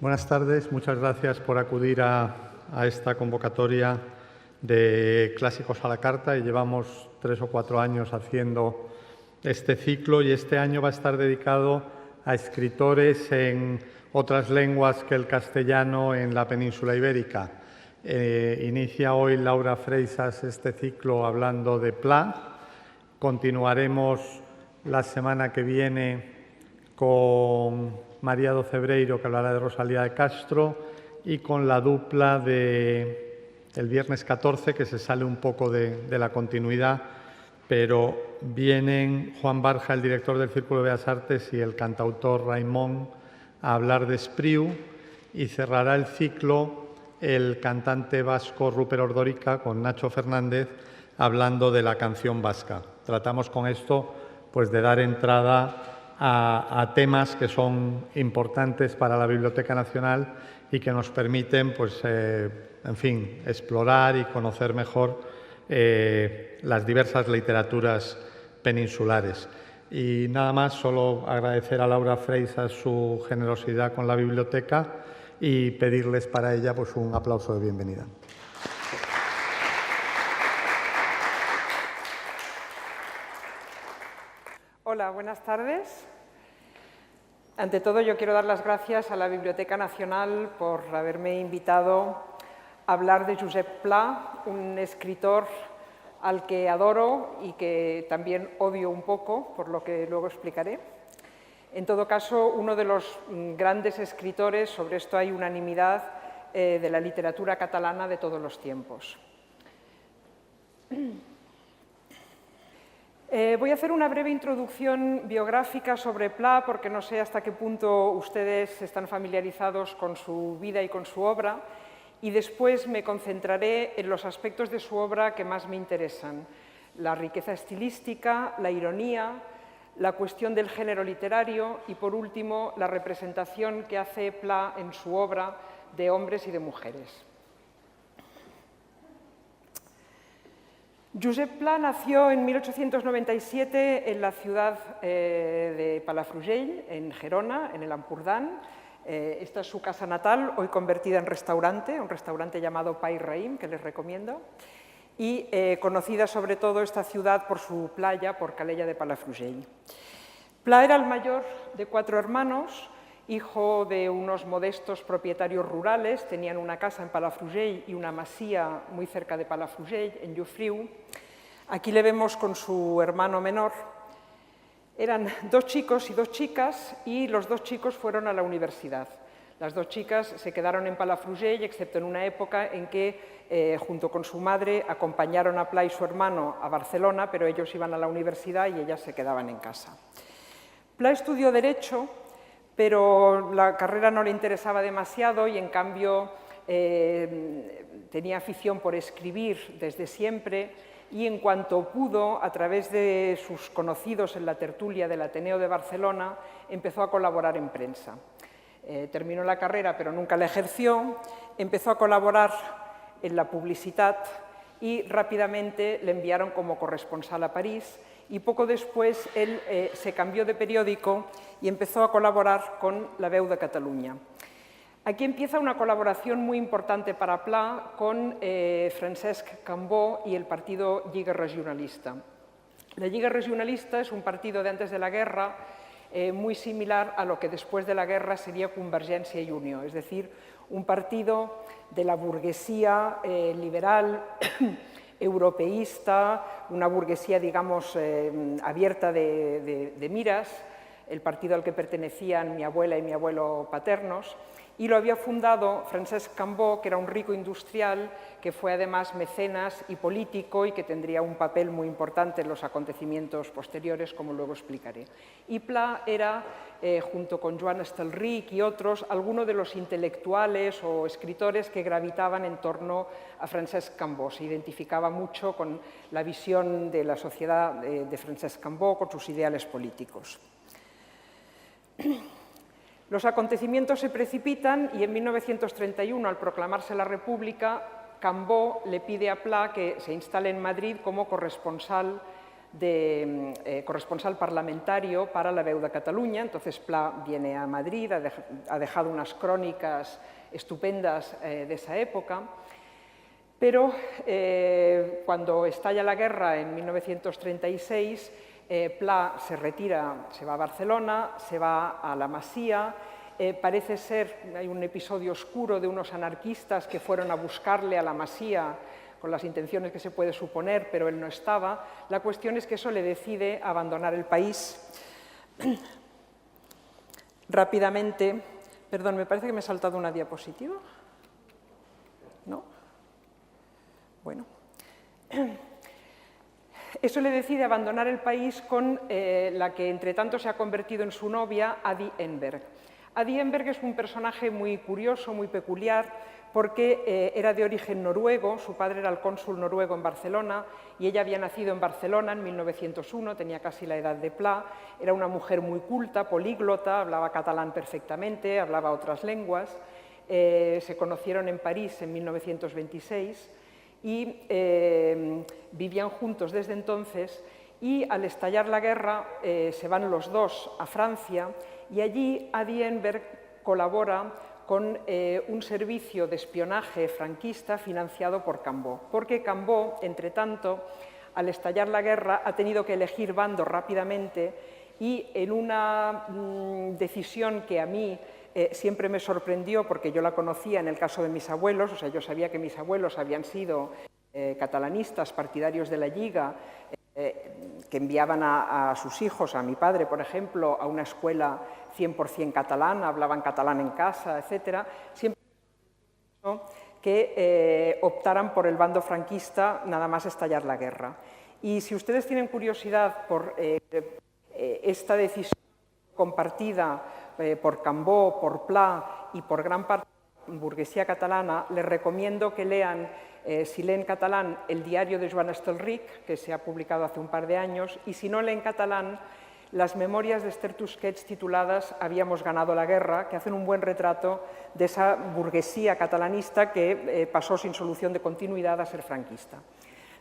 Buenas tardes, muchas gracias por acudir a esta convocatoria de Clásicos a la Carta. Y llevamos 3 o 4 años haciendo este ciclo y este año va a estar dedicado a escritores en otras lenguas que el castellano en la península ibérica. Inicia hoy Laura Freixas este ciclo hablando de Pla. Continuaremos la semana que viene con María do Cebreiro, que hablará de Rosalía de Castro, y con la dupla del viernes 14, que se sale un poco de la continuidad, pero vienen Juan Barja, el director del Círculo de Bellas Artes, y el cantautor Raimón a hablar de Espriu, y cerrará el ciclo el cantante vasco Rupert Ordórica con Nacho Fernández hablando de la canción vasca. Tratamos con esto pues, de dar entrada a temas que son importantes para la Biblioteca Nacional y que nos permiten, pues, en fin, explorar y conocer mejor las diversas literaturas peninsulares. Y nada más, solo agradecer a Laura Freixas su generosidad con la biblioteca y pedirles para ella pues, un aplauso de bienvenida. Hola, buenas tardes. Ante todo, yo quiero dar las gracias a la Biblioteca Nacional por haberme invitado a hablar de Josep Pla, un escritor al que adoro y que también odio un poco, por lo que luego explicaré. En todo caso, uno de los grandes escritores, sobre esto hay unanimidad, de la literatura catalana de todos los tiempos. Voy a hacer una breve introducción biográfica sobre Pla, porque no sé hasta qué punto ustedes están familiarizados con su vida y con su obra, y después me concentraré en los aspectos de su obra que más me interesan: la riqueza estilística, la ironía, la cuestión del género literario y, por último, la representación que hace Pla en su obra de hombres y de mujeres. Josep Pla nació en 1897 en la ciudad de Palafrugell, en Gerona, en el Ampurdán. Esta es su casa natal, hoy convertida en restaurante, un restaurante llamado Pai Raïm, que les recomiendo, y conocida sobre todo esta ciudad por su playa, por Calella de Palafrugell. Pla era el mayor de 4 hermanos, hijo de unos modestos propietarios rurales. Tenían una casa en Palafrugell y una masía muy cerca de Palafrugell, en Llofriu. Aquí le vemos con su hermano menor. Eran 2 chicos y 2 chicas, y los 2 chicos fueron a la universidad. Las 2 chicas se quedaron en Palafrugell, excepto en una época en que, junto con su madre, acompañaron a Pla y su hermano a Barcelona, pero ellos iban a la universidad y ellas se quedaban en casa. Pla estudió Derecho, pero la carrera no le interesaba demasiado y, en cambio, tenía afición por escribir desde siempre, y en cuanto pudo, a través de sus conocidos en la tertulia del Ateneo de Barcelona, empezó a colaborar en prensa. Terminó la carrera, pero nunca la ejerció. Empezó a colaborar en la Publicitat y rápidamente le enviaron como corresponsal a París, y poco después él se cambió de periódico y empezó a colaborar con La Veu de Catalunya. Aquí empieza una colaboración muy importante para Pla con Francesc Cambó y el partido Lliga Regionalista. La Lliga Regionalista es un partido de antes de la guerra muy similar a lo que después de la guerra sería Convergència i Unió, es decir, un partido de la burguesía liberal, europeísta, una burguesía, digamos, abierta de miras, el partido al que pertenecían mi abuela y mi abuelo paternos, y lo había fundado Francesc Cambó, que era un rico industrial, que fue además mecenas y político y que tendría un papel muy importante en los acontecimientos posteriores, como luego explicaré. Y Pla era, junto con Joan Estelrich y otros, alguno de los intelectuales o escritores que gravitaban en torno a Francesc Cambó. Se identificaba mucho con la visión de la sociedad de Francesc Cambó, con sus ideales políticos. Los acontecimientos se precipitan y en 1931, al proclamarse la República, Cambó le pide a Pla que se instale en Madrid como corresponsal de corresponsal parlamentario para La Veu de Cataluña. Entonces Pla viene a Madrid, ha dejado unas crónicas estupendas de esa época, pero cuando estalla la guerra en 1936, Pla se retira, se va a Barcelona, se va a la Masía. Parece ser, hay un episodio oscuro de unos anarquistas que fueron a buscarle a la Masía con las intenciones que se puede suponer, pero él no estaba. La cuestión es que eso le decide abandonar el país. Rápidamente, perdón, me parece que me he saltado una diapositiva. ¿No? Bueno. Eso le decide abandonar el país con la que entre tanto se ha convertido en su novia, Adi Enberg. Adi Enberg es un personaje muy curioso, muy peculiar, porque era de origen noruego, su padre era el cónsul noruego en Barcelona y ella había nacido en Barcelona en 1901, tenía casi la edad de Pla, era una mujer muy culta, políglota, hablaba catalán perfectamente, hablaba otras lenguas, se conocieron en París en 1926 y vivían juntos desde entonces, y al estallar la guerra se van los dos a Francia y allí Adi Enberg colabora con un servicio de espionaje franquista financiado por Cambó, porque Cambó, entre tanto, al estallar la guerra, ha tenido que elegir bando rápidamente y en una decisión que a mí siempre me sorprendió, porque yo la conocía en el caso de mis abuelos, o sea, yo sabía que mis abuelos habían sido catalanistas, partidarios de la Lliga, que enviaban a sus hijos, a mi padre, por ejemplo, a una escuela 100% catalana, hablaban catalán en casa, etc. Siempre que optaran por el bando franquista nada más estallar la guerra. Y si ustedes tienen curiosidad por esta decisión compartida por Cambó, por Pla y por gran parte de la burguesía catalana, les recomiendo que lean, si leen catalán, el diario de Joan Estelric, que se ha publicado hace un par de años, y si no leen catalán, las memorias de Esther Tusquets tituladas Habíamos ganado la guerra, que hacen un buen retrato de esa burguesía catalanista que pasó sin solución de continuidad a ser franquista.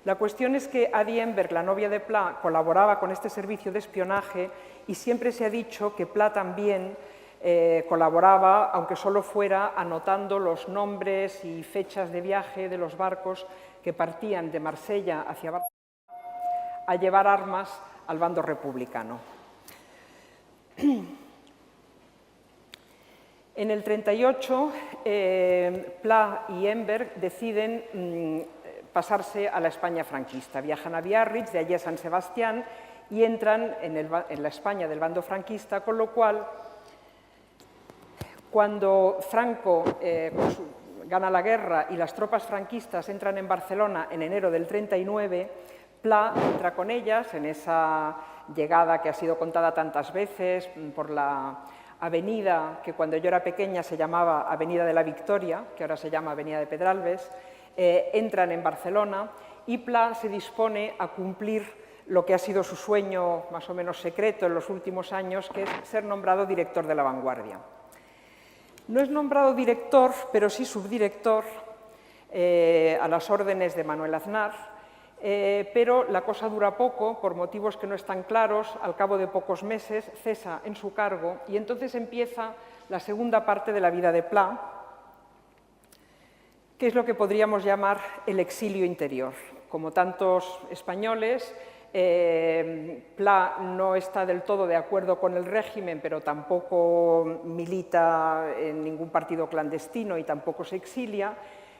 La cuestión es que Adi Enberg, la novia de Pla, colaboraba con este servicio de espionaje y siempre se ha dicho que Pla también colaboraba, aunque solo fuera anotando los nombres y fechas de viaje de los barcos que partían de Marsella hacia Barcelona a llevar armas al bando republicano. En el 38, Pla y Enberg deciden pasarse a la España franquista. Viajan a Biarritz, de allí a San Sebastián, y entran en la España del bando franquista, con lo cual, cuando Franco gana la guerra y las tropas franquistas entran en Barcelona en enero del 39, Pla entra con ellas en esa llegada que ha sido contada tantas veces por la avenida que cuando yo era pequeña se llamaba Avenida de la Victoria, que ahora se llama Avenida de Pedralbes. Entran en Barcelona y Pla se dispone a cumplir lo que ha sido su sueño más o menos secreto en los últimos años, que es ser nombrado director de La Vanguardia. No es nombrado director, pero sí subdirector a las órdenes de Manuel Aznar, pero la cosa dura poco, por motivos que no están claros. Al cabo de pocos meses cesa en su cargo y entonces empieza la segunda parte de la vida de Pla, que es lo que podríamos llamar el exilio interior. Como tantos españoles, Pla no está del todo de acuerdo con el régimen, pero tampoco milita en ningún partido clandestino y tampoco se exilia,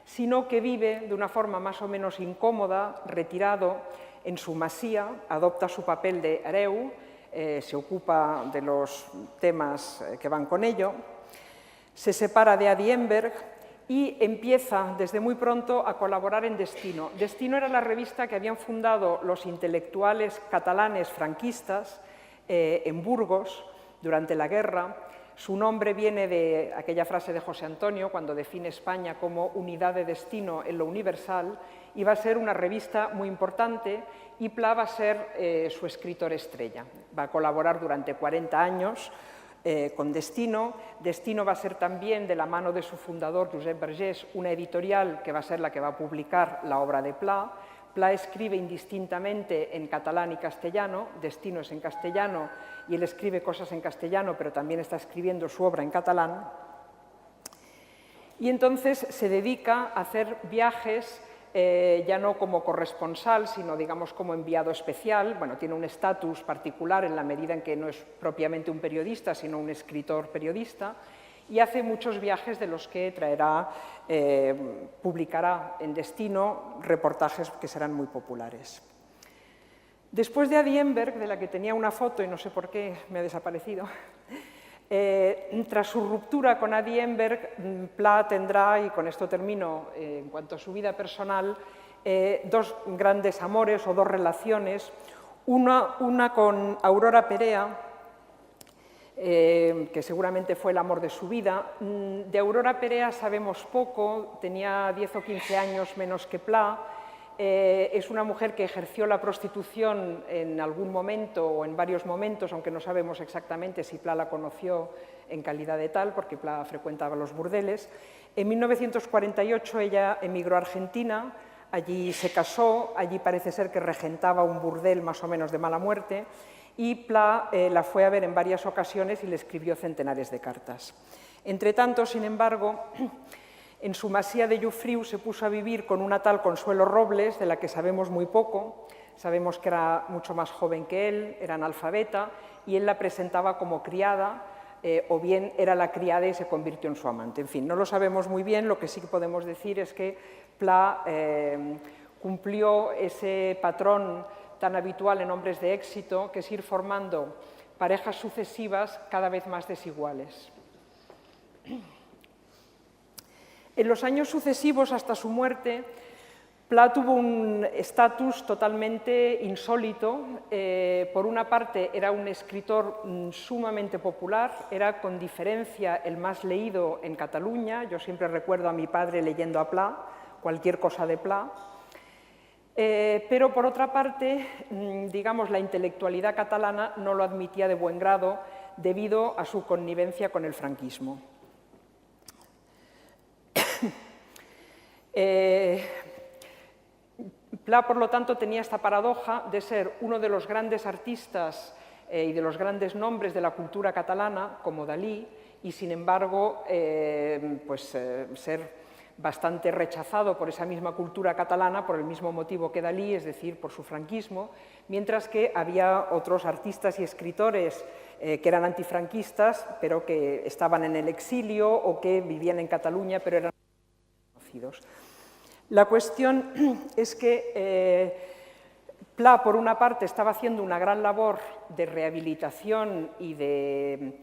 sino que vive de una forma más o menos incómoda, retirado en su masía, adopta su papel de hereu, se ocupa de los temas que van con ello, se separa de Adi Enberg y empieza desde muy pronto a colaborar en Destino. Destino era la revista que habían fundado los intelectuales catalanes franquistas en Burgos durante la guerra. Su nombre viene de aquella frase de José Antonio cuando define España como unidad de destino en lo universal, y va a ser una revista muy importante y Pla va a ser su escritor estrella. Va a colaborar durante 40 años con Destino. Destino va a ser también, de la mano de su fundador, Josep Vergés, una editorial que va a ser la que va a publicar la obra de Pla. Pla escribe indistintamente en catalán y castellano, Destino es en castellano y él escribe cosas en castellano, pero también está escribiendo su obra en catalán. Y entonces se dedica a hacer viajes, ya no como corresponsal, sino digamos como enviado especial. Bueno, tiene un estatus particular en la medida en que no es propiamente un periodista, sino un escritor periodista, y hace muchos viajes de los que publicará en Destino reportajes que serán muy populares. Después de Adi Enberg, de la que tenía una foto y no sé por qué me ha desaparecido, tras su ruptura con Adi Enberg, Pla tendrá, y con esto termino, en cuanto a su vida personal, dos grandes amores o dos relaciones, una con Aurora Perea, que seguramente fue el amor de su vida. De Aurora Perea sabemos poco, tenía 10 o 15 años menos que Pla. Es una mujer que ejerció la prostitución en algún momento o en varios momentos, aunque no sabemos exactamente si Pla la conoció en calidad de tal, porque Pla frecuentaba los burdeles. En 1948 ella emigró a Argentina, allí se casó, allí parece ser que regentaba un burdel más o menos de mala muerte, y Pla la fue a ver en varias ocasiones y le escribió centenares de cartas. Entretanto, sin embargo, en su masía de Llofriu se puso a vivir con una tal Consuelo Robles, de la que sabemos muy poco. Sabemos que era mucho más joven que él, era analfabeta, y él la presentaba como criada, o bien era la criada y se convirtió en su amante. En fin, no lo sabemos muy bien, lo que sí que podemos decir es que Pla cumplió ese patrón tan habitual en hombres de éxito, que es ir formando parejas sucesivas cada vez más desiguales. En los años sucesivos, hasta su muerte, Pla tuvo un estatus totalmente insólito. Por una parte, era un escritor sumamente popular, era con diferencia el más leído en Cataluña. Yo siempre recuerdo a mi padre leyendo a Pla, cualquier cosa de Pla. Pero, por otra parte, digamos, la intelectualidad catalana no lo admitía de buen grado debido a su connivencia con el franquismo. Pla, por lo tanto, tenía esta paradoja de ser uno de los grandes artistas y de los grandes nombres de la cultura catalana, como Dalí, y, sin embargo, ser bastante rechazado por esa misma cultura catalana por el mismo motivo que Dalí, es decir, por su franquismo, mientras que había otros artistas y escritores que eran antifranquistas, pero que estaban en el exilio o que vivían en Cataluña, pero eran conocidos. La cuestión es que Pla, por una parte, estaba haciendo una gran labor de rehabilitación y de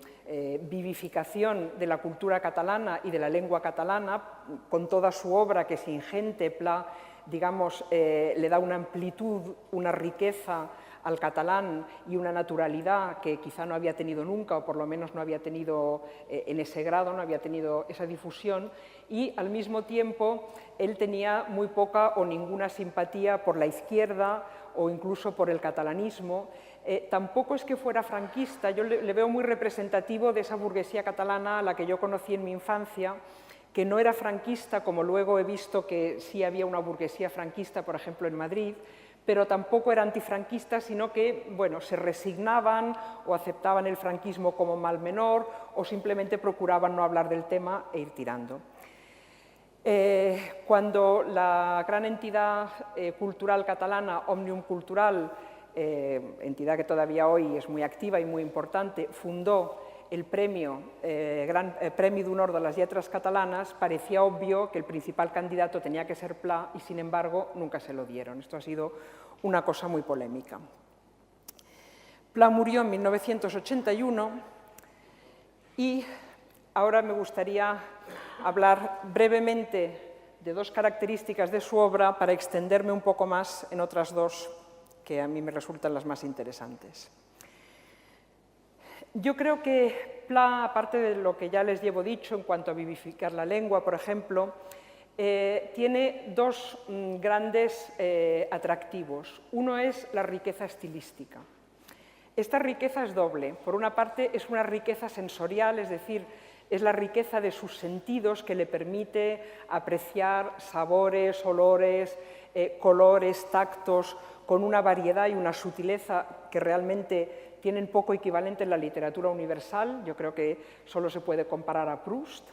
vivificación de la cultura catalana y de la lengua catalana, con toda su obra, que es ingente. Pla, digamos, le da una amplitud, una riqueza al catalán y una naturalidad que quizá no había tenido nunca, o por lo menos no había tenido en ese grado, no había tenido esa difusión, y al mismo tiempo él tenía muy poca o ninguna simpatía por la izquierda o incluso por el catalanismo. Tampoco es que fuera franquista, yo le veo muy representativo de esa burguesía catalana a la que yo conocí en mi infancia, que no era franquista, como luego he visto que sí había una burguesía franquista, por ejemplo, en Madrid, pero tampoco era antifranquista, sino que, bueno, se resignaban o aceptaban el franquismo como mal menor o simplemente procuraban no hablar del tema e ir tirando. Cuando la gran entidad cultural catalana, Òmnium Cultural, entidad que todavía hoy es muy activa y muy importante, fundó el Gran Premi d'Honor de las Lletres Catalanas, parecía obvio que el principal candidato tenía que ser Pla y, sin embargo, nunca se lo dieron. Esto ha sido una cosa muy polémica. Pla murió en 1981 y ahora me gustaría hablar brevemente de dos características de su obra para extenderme un poco más en otras dos que a mí me resultan las más interesantes. Yo creo que Pla, aparte de lo que ya les llevo dicho en cuanto a vivificar la lengua, por ejemplo, tiene dos grandes atractivos. Uno es la riqueza estilística. Esta riqueza es doble. Por una parte, es una riqueza sensorial, es decir, Es la riqueza de sus sentidos que le permite apreciar sabores, olores, colores, tactos, con una variedad y una sutileza que realmente tienen poco equivalente en la literatura universal. Yo creo que solo se puede comparar a Proust.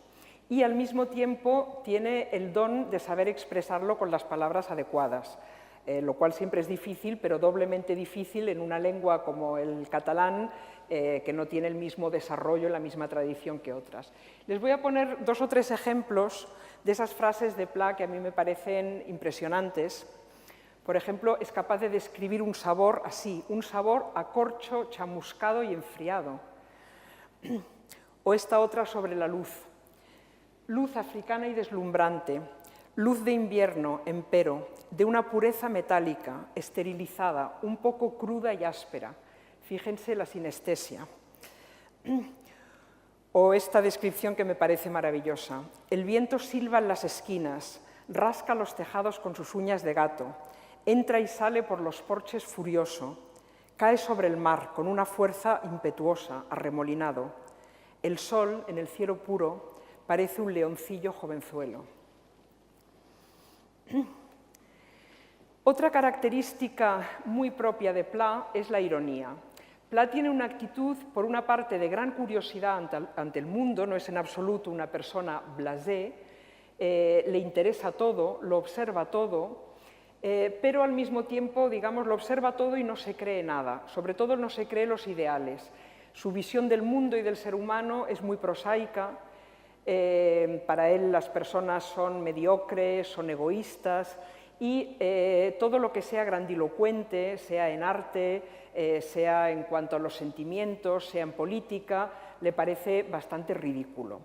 Y al mismo tiempo tiene el don de saber expresarlo con las palabras adecuadas, lo cual siempre es difícil, pero doblemente difícil en una lengua como el catalán, que no tiene el mismo desarrollo, la misma tradición que otras. Les voy a poner 2 o 3 ejemplos de esas frases de Pla que a mí me parecen impresionantes. Por ejemplo, es capaz de describir un sabor así, un sabor a corcho, chamuscado y enfriado. O esta otra sobre la luz. Luz africana y deslumbrante, luz de invierno, empero, de una pureza metálica, esterilizada, un poco cruda y áspera. Fíjense la sinestesia. O esta descripción que me parece maravillosa. El viento silba en las esquinas, rasca los tejados con sus uñas de gato, entra y sale por los porches furioso, cae sobre el mar con una fuerza impetuosa, arremolinado. El sol, en el cielo puro, parece un leoncillo jovenzuelo. Otra característica muy propia de Pla es la ironía. Pla tiene una actitud, por una parte, de gran curiosidad ante el mundo, no es en absoluto una persona blasé, le interesa todo, lo observa todo, pero al mismo tiempo, digamos, lo observa todo y no se cree nada, sobre todo no se cree los ideales. Su visión del mundo y del ser humano es muy prosaica, para él las personas son mediocres, son egoístas, y todo lo que sea grandilocuente, sea en arte, sea en cuanto a los sentimientos, sea en política, le parece bastante ridículo.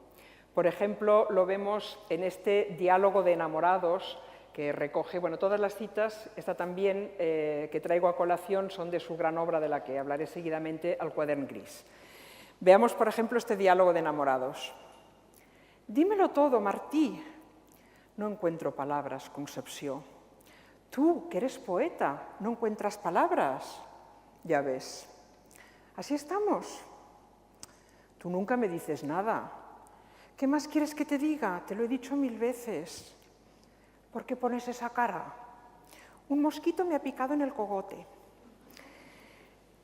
Por ejemplo, lo vemos en este diálogo de enamorados que recoge, bueno, todas las citas, esta también que traigo a colación, son de su gran obra, de la que hablaré seguidamente, El quadern gris. Veamos, por ejemplo, este diálogo de enamorados. Dímelo todo, Martí. No encuentro palabras, Concepció. Tú, que eres poeta, no encuentras palabras. Ya ves. Así estamos. Tú nunca me dices nada. ¿Qué más quieres que te diga? Te lo he dicho 1000 veces. ¿Por qué pones esa cara? Un mosquito me ha picado en el cogote.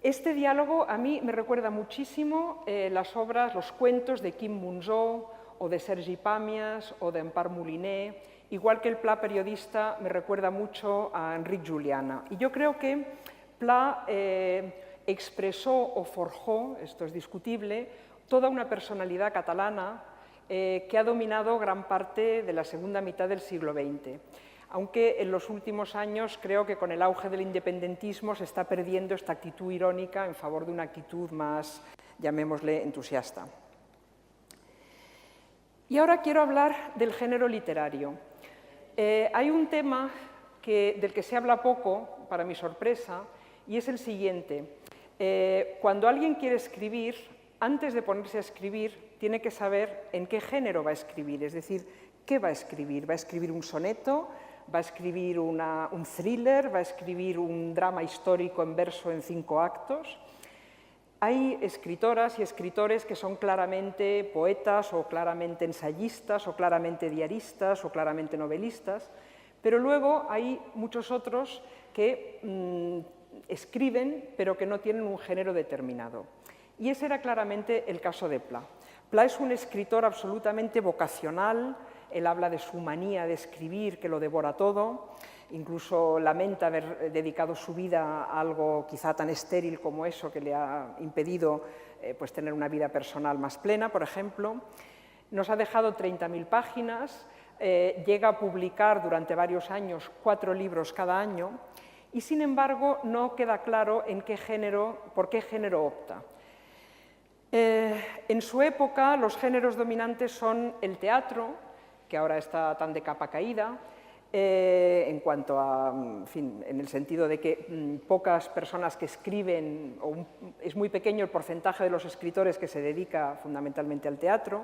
Este diálogo a mí me recuerda muchísimo las obras, los cuentos de Quim Monzó o de Sergi Pàmies o de Empar Moliner, igual que el Pla periodista me recuerda mucho a Enric Juliana. Y yo creo que Pla expresó o forjó, esto es discutible, toda una personalidad catalana que ha dominado gran parte de la segunda mitad del siglo XX. Aunque en los últimos años creo que con el auge del independentismo se está perdiendo esta actitud irónica en favor de una actitud más, llamémosle, entusiasta. Y ahora quiero hablar del género literario. Hay un tema del que se habla poco, para mi sorpresa, y es el siguiente. Cuando alguien quiere escribir, antes de ponerse a escribir, tiene que saber en qué género va a escribir, es decir, ¿qué va a escribir? ¿Va a escribir un soneto? ¿Va a escribir un thriller? ¿Va a escribir un drama histórico en verso en 5 actos? Hay escritoras y escritores que son claramente poetas o claramente ensayistas o claramente diaristas o claramente novelistas, pero luego hay muchos otros que escriben pero que no tienen un género determinado. Y ese era claramente el caso de Pla. Pla es un escritor absolutamente vocacional, él habla de su manía de escribir, que lo devora todo, incluso lamenta haber dedicado su vida a algo quizá tan estéril como eso que le ha impedido pues tener una vida personal más plena, por ejemplo. Nos ha dejado 30.000 páginas, llega a publicar durante varios años 4 libros cada año y, sin embargo, no queda claro por qué género opta. En su época, los géneros dominantes son el teatro, que ahora está tan de capa caída, en cuanto a, en fin, en el sentido de que pocas personas que escriben, es muy pequeño el porcentaje de los escritores que se dedica fundamentalmente al teatro,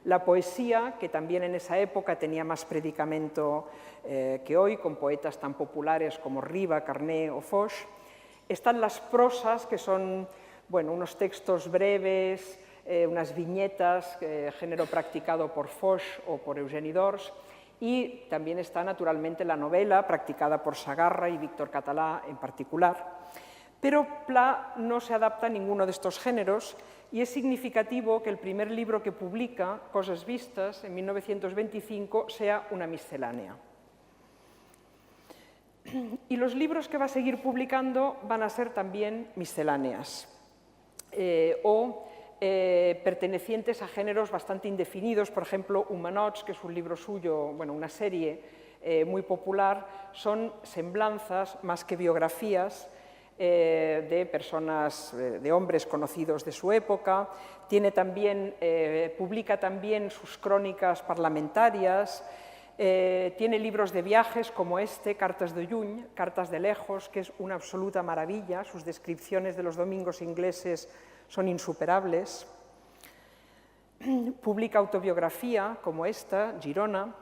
la poesía, que también en esa época tenía más predicamento que hoy, con poetas tan populares como Riba, Carné o Foix. Están las prosas, que son, bueno, unos textos breves, unas viñetas, género practicado por Foix o por Eugeni d'Ors, y también está naturalmente la novela, practicada por Sagarra y Víctor Català en particular. Pero Pla no se adapta a ninguno de estos géneros y es significativo que el primer libro que publica, Coses vistes, en 1925, sea una miscelánea. Y los libros que va a seguir publicando van a ser también misceláneas pertenecientes a géneros bastante indefinidos. Por ejemplo, Humanots, que es un libro suyo, bueno, una serie muy popular, son semblanzas más que biografías de personas, de hombres conocidos de su época. Publica también sus crónicas parlamentarias. Tiene libros de viajes como este, Cartas de Lluny, Cartas de Lejos, que es una absoluta maravilla. Sus descripciones de los domingos ingleses son insuperables. Publica autobiografía como esta, Girona,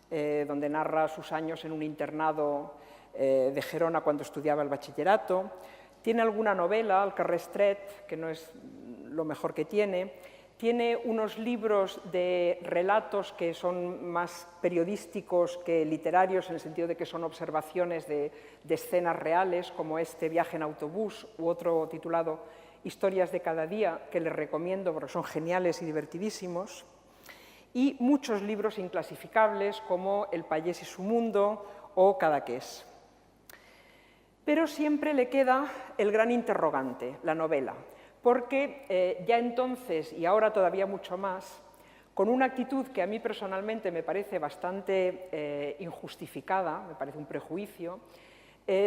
donde narra sus años en un internado de Gerona cuando estudiaba el bachillerato. Tiene alguna novela, El carrer Estret, que no es lo mejor que tiene. Tiene unos libros de relatos que son más periodísticos que literarios, en el sentido de que son observaciones de escenas reales, como este, Viaje en autobús, u otro titulado Historias de cada día, que les recomiendo porque son geniales y divertidísimos. Y muchos libros inclasificables, como El payés y su mundo o Cadaqués. Pero siempre le queda el gran interrogante, la novela, porque ya entonces, y ahora todavía mucho más, con una actitud que a mí personalmente me parece bastante injustificada, me parece un prejuicio,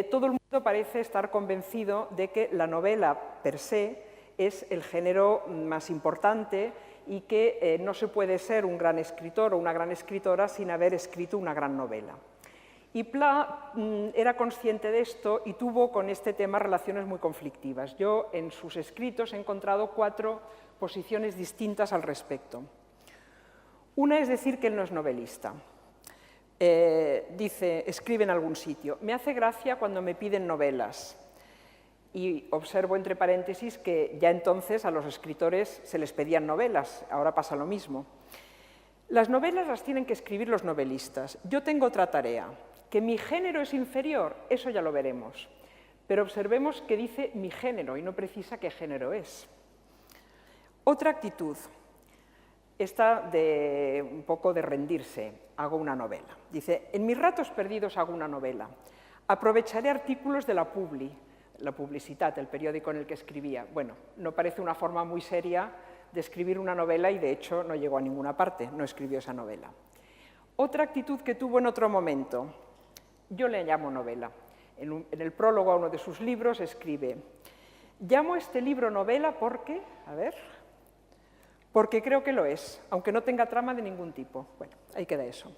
todo el mundo parece estar convencido de que la novela per se es el género más importante y que no se puede ser un gran escritor o una gran escritora sin haber escrito una gran novela. Y Pla era consciente de esto y tuvo con este tema relaciones muy conflictivas. Yo en sus escritos he encontrado 4 posiciones distintas al respecto. Una es decir que él no es novelista. Escribe en algún sitio, me hace gracia cuando me piden novelas. Y observo entre paréntesis que ya entonces a los escritores se les pedían novelas, ahora pasa lo mismo. Las novelas las tienen que escribir los novelistas. Yo tengo otra tarea. Que mi género es inferior, eso ya lo veremos. Pero observemos que dice mi género y no precisa qué género es. Otra actitud, esta de un poco de rendirse, hago una novela. Dice, en mis ratos perdidos hago una novela. Aprovecharé artículos de la Publicitat, el periódico en el que escribía. Bueno, no parece una forma muy seria de escribir una novela y de hecho no llegó a ninguna parte, no escribió esa novela. Otra actitud que tuvo en otro momento, yo le llamo novela. En el prólogo a uno de sus libros escribe, llamo este libro novela porque, porque creo que lo es, aunque no tenga trama de ningún tipo. Bueno, ahí queda eso.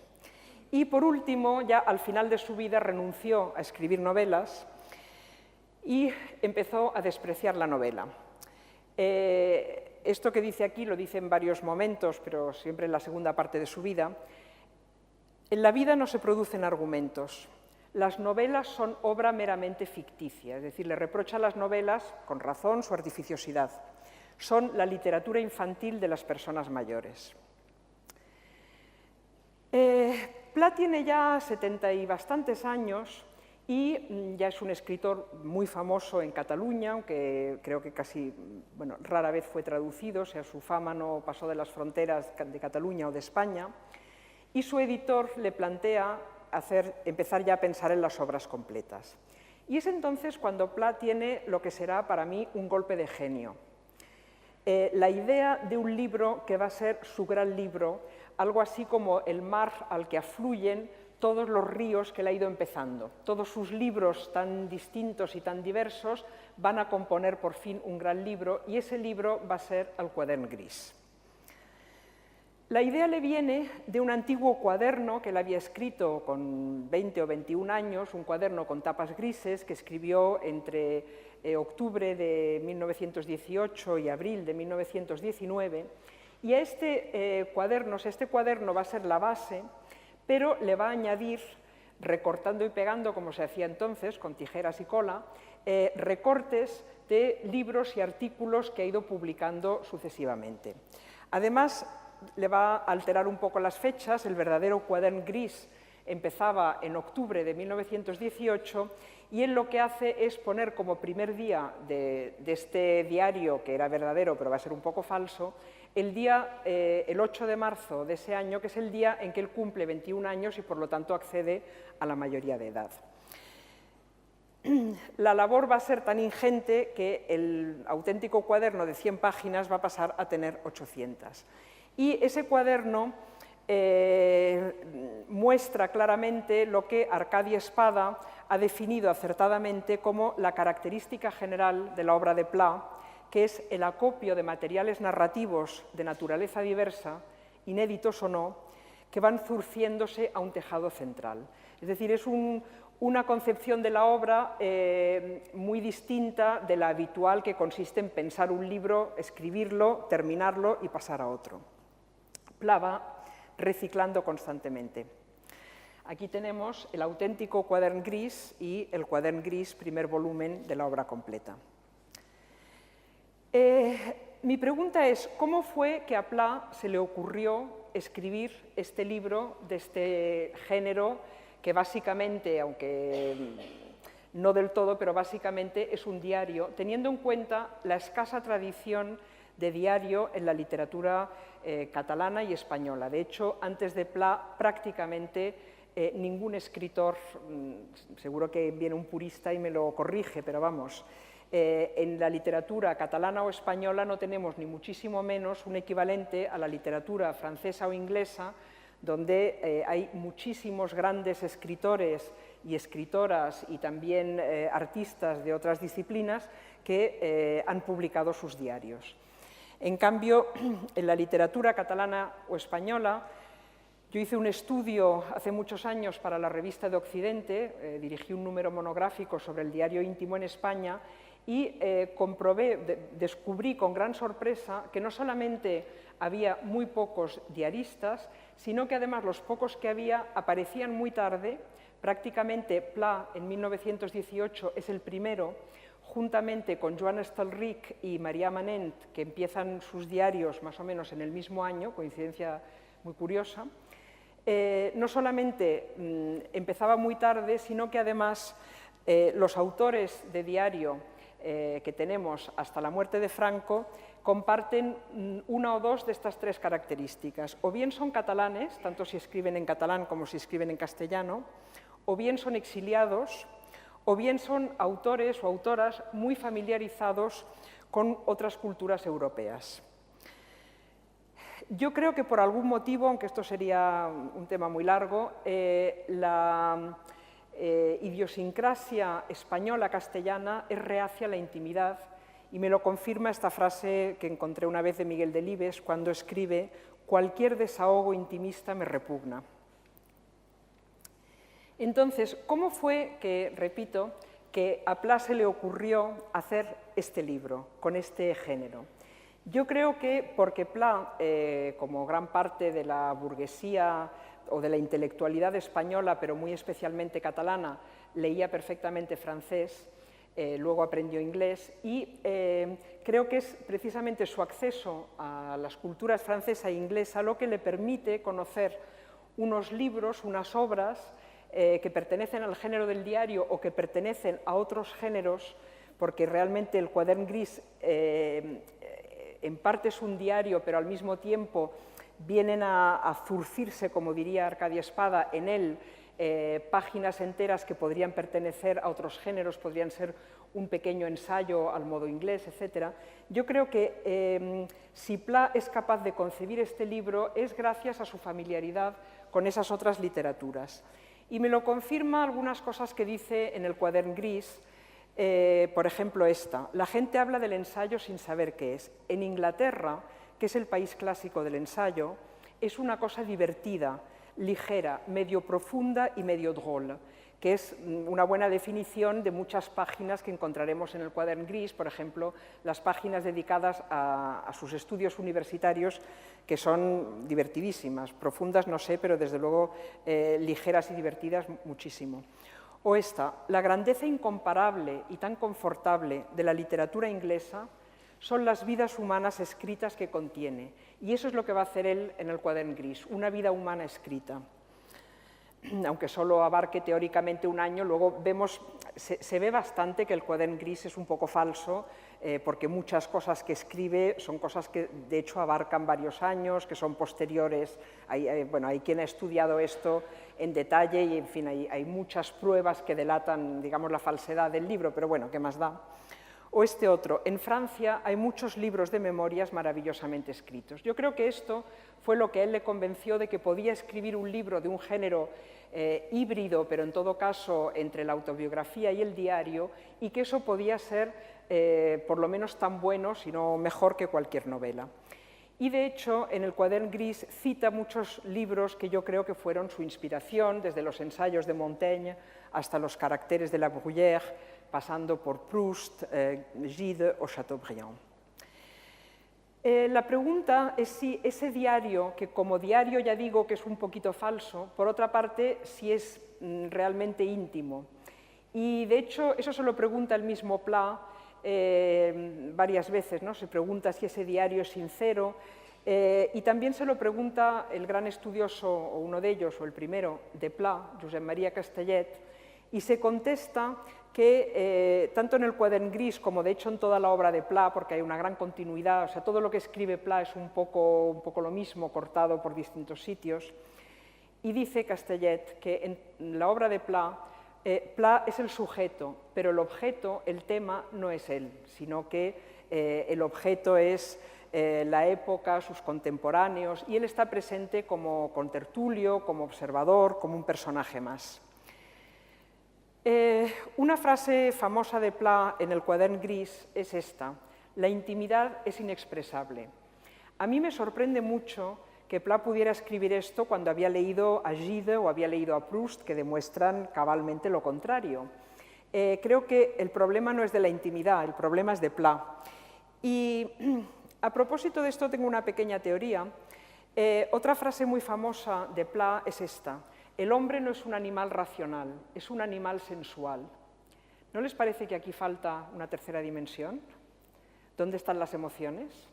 Y por último, ya al final de su vida renunció a escribir novelas y empezó a despreciar la novela. Esto que dice aquí lo dice en varios momentos, pero siempre en la segunda parte de su vida. En la vida no se producen argumentos. Las novelas son obra meramente ficticia, es decir, le reprocha a las novelas, con razón, su artificiosidad. Son la literatura infantil de las personas mayores. Pla tiene ya 70 y bastantes años y ya es un escritor muy famoso en Cataluña, aunque creo que rara vez fue traducido, o sea, su fama no pasó de las fronteras de Cataluña o de España, y su editor le plantea empezar ya a pensar en las obras completas. Y es entonces cuando Pla tiene lo que será para mí un golpe de genio. La idea de un libro que va a ser su gran libro, algo así como el mar al que afluyen todos los ríos que él ha ido empezando. Todos sus libros tan distintos y tan diversos van a componer por fin un gran libro y ese libro va a ser el Quadern Gris. La idea le viene de un antiguo cuaderno que él había escrito con 20 o 21 años, un cuaderno con tapas grises que escribió entre octubre de 1918 y abril de 1919, y a este cuaderno va a ser la base, pero le va a añadir, recortando y pegando como se hacía entonces, con tijeras y cola, recortes de libros y artículos que ha ido publicando sucesivamente. Además, le va a alterar un poco las fechas. El verdadero Quadern Gris empezaba en octubre de 1918 y él lo que hace es poner como primer día de este diario, que era verdadero pero va a ser un poco falso, el 8 de marzo de ese año, que es el día en que él cumple 21 años y por lo tanto accede a la mayoría de edad. La labor va a ser tan ingente que el auténtico cuaderno de 100 páginas va a pasar a tener 800. Y ese cuaderno muestra claramente lo que Arcadi Espada ha definido acertadamente como la característica general de la obra de Pla, que es el acopio de materiales narrativos de naturaleza diversa, inéditos o no, que van zurciéndose a un tejado central. Es decir, es una concepción de la obra muy distinta de la habitual, que consiste en pensar un libro, escribirlo, terminarlo y pasar a otro. Pla va reciclando constantemente. Aquí tenemos el auténtico Quadern Gris y el Quadern Gris, primer volumen de la obra completa. Mi pregunta es, ¿cómo fue que a Pla se le ocurrió escribir este libro de este género que básicamente, aunque no del todo, pero básicamente es un diario, teniendo en cuenta la escasa tradición de diario en la literatura catalana y española? De hecho, antes de Pla, prácticamente ningún escritor, seguro que viene un purista y me lo corrige, pero vamos, en la literatura catalana o española no tenemos ni muchísimo menos un equivalente a la literatura francesa o inglesa, donde hay muchísimos grandes escritores y escritoras y también artistas de otras disciplinas que han publicado sus diarios. En cambio, en la literatura catalana o española, yo hice un estudio hace muchos años para la Revista de Occidente, dirigí un número monográfico sobre el diario íntimo en España y descubrí con gran sorpresa que no solamente había muy pocos diaristas, sino que además los pocos que había aparecían muy tarde. Prácticamente Pla en 1918 es el primero, juntamente con Joan Estelrich y Maria Manent, que empiezan sus diarios más o menos en el mismo año, coincidencia muy curiosa. No solamente empezaba muy tarde, sino que además los autores de diario que tenemos hasta la muerte de Franco comparten una o dos de estas tres características. O bien son catalanes, tanto si escriben en catalán como si escriben en castellano, o bien son exiliados, o bien son autores o autoras muy familiarizados con otras culturas europeas. Yo creo que por algún motivo, aunque esto sería un tema muy largo, la idiosincrasia española-castellana es reacia a la intimidad, y me lo confirma esta frase que encontré una vez de Miguel Delibes cuando escribe: «Cualquier desahogo intimista me repugna». Entonces, ¿cómo fue que, repito, que a Pla se le ocurrió hacer este libro con este género? Yo creo que porque Pla, como gran parte de la burguesía o de la intelectualidad española, pero muy especialmente catalana, leía perfectamente francés, luego aprendió inglés y creo que es precisamente su acceso a las culturas francesa e inglesa lo que le permite conocer unos libros, unas obras que pertenecen al género del diario o que pertenecen a otros géneros, porque realmente el Quadern Gris en parte es un diario, pero al mismo tiempo vienen a zurcirse, como diría Arcadi Espada, en él páginas enteras que podrían pertenecer a otros géneros, podrían ser un pequeño ensayo al modo inglés, etc. Yo creo que si Pla es capaz de concebir este libro es gracias a su familiaridad con esas otras literaturas. Y me lo confirma algunas cosas que dice en el Quadern Gris, por ejemplo esta: la gente habla del ensayo sin saber qué es. En Inglaterra, que es el país clásico del ensayo, es una cosa divertida, ligera, medio profunda y medio drôle, que es una buena definición de muchas páginas que encontraremos en el Quadern Gris, por ejemplo, las páginas dedicadas a sus estudios universitarios, que son divertidísimas, profundas no sé, pero desde luego ligeras y divertidas muchísimo. O esta: la grandeza incomparable y tan confortable de la literatura inglesa son las vidas humanas escritas que contiene. Y eso es lo que va a hacer él en el Quadern Gris, una vida humana escrita. Aunque solo abarque teóricamente un año, luego vemos, se ve bastante que el Quadern Gris es un poco falso, porque muchas cosas que escribe son cosas que de hecho abarcan varios años, que son posteriores. Bueno, hay quien ha estudiado esto en detalle y, en fin, hay muchas pruebas que delatan, digamos, la falsedad del libro, pero bueno, ¿qué más da? O este otro: en Francia hay muchos libros de memorias maravillosamente escritos. Yo creo que esto fue lo que a él le convenció de que podía escribir un libro de un género híbrido, pero en todo caso entre la autobiografía y el diario, y que eso podía ser por lo menos tan bueno, si no mejor, que cualquier novela. Y de hecho, en el Quadern Gris cita muchos libros que yo creo que fueron su inspiración, desde los ensayos de Montaigne hasta los caracteres de La Bruyère, pasando por Proust, Gide o Chateaubriand. La pregunta es si ese diario, que como diario ya digo que es un poquito falso, por otra parte, si es realmente íntimo. Y de hecho, eso se lo pregunta el mismo Pla varias veces, ¿no? Se pregunta si ese diario es sincero, y también se lo pregunta el gran estudioso, o uno de ellos, o el primero, de Pla, Josep Maria Castellet, y se contesta que tanto en el Quadern Gris como de hecho en toda la obra de Pla, porque hay una gran continuidad, o sea, todo lo que escribe Pla es un poco lo mismo, cortado por distintos sitios, y dice Castellet que en la obra de Pla, Pla es el sujeto, pero el objeto, el tema, no es él, sino que el objeto es la época, sus contemporáneos, y él está presente como contertulio, como observador, como un personaje más. Una frase famosa de Pla en el Quadern Gris es esta: la intimidad es inexpresable. A mí me sorprende mucho que Pla pudiera escribir esto cuando había leído a Gide o había leído a Proust, que demuestran cabalmente lo contrario. Creo que el problema no es de la intimidad, el problema es de Pla. Y a propósito de esto tengo una pequeña teoría. Otra frase muy famosa de Pla es esta: el hombre no es un animal racional, es un animal sensual. ¿No les parece que aquí falta una tercera dimensión? ¿Dónde están las emociones?